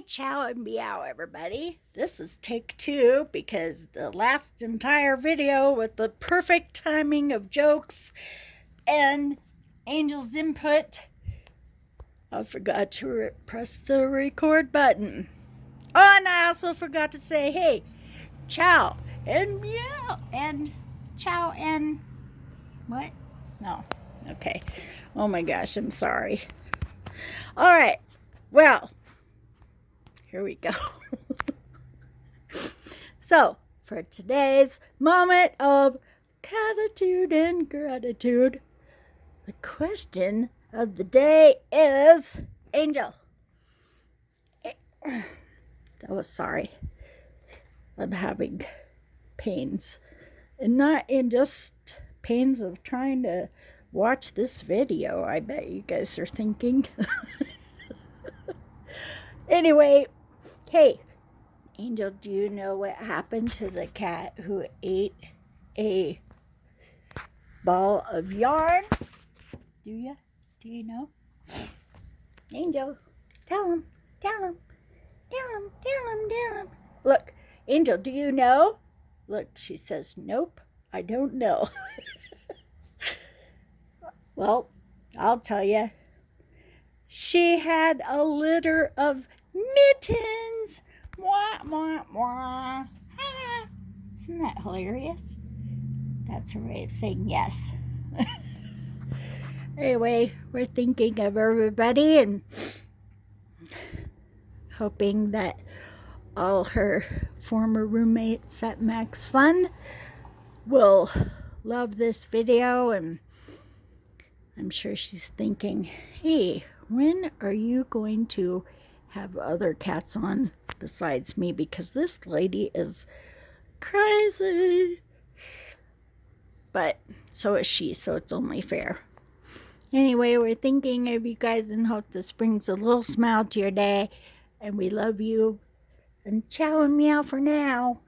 Ciao and meow, everybody. This is take 2 because the last entire video with the perfect timing of jokes and Angel's input, I forgot to press the record button. Oh, and I also forgot to say, hey, ciao and meow and ciao and what? No. Okay. Oh my gosh, I'm sorry. All right. Well, here we go. So, for today's moment of cat-a-tude and gratitude, the question of the day is, Angel. Sorry. I'm having pains. And not in just pains of trying to watch this video, I bet you guys are thinking. Anyway, hey, Angel, do you know what happened to the cat who ate a ball of yarn? Do you? Do you know? Angel, tell him. Look, Angel, do you know? Look, she says, nope, I don't know. Well, I'll tell you. She had a litter of mittens. Wah, wah, wah. Ah. Isn't that hilarious? That's her way of saying yes. Anyway, we're thinking of everybody and hoping that all her former roommates at Max Fun will love this video, and I'm sure she's thinking, hey, when are you going to have other cats on besides me? Because this lady is crazy. But so is she, so it's only fair. Anyway, we're thinking of you guys and hope this brings a little smile to your day. And we love you. And ciao and meow for now.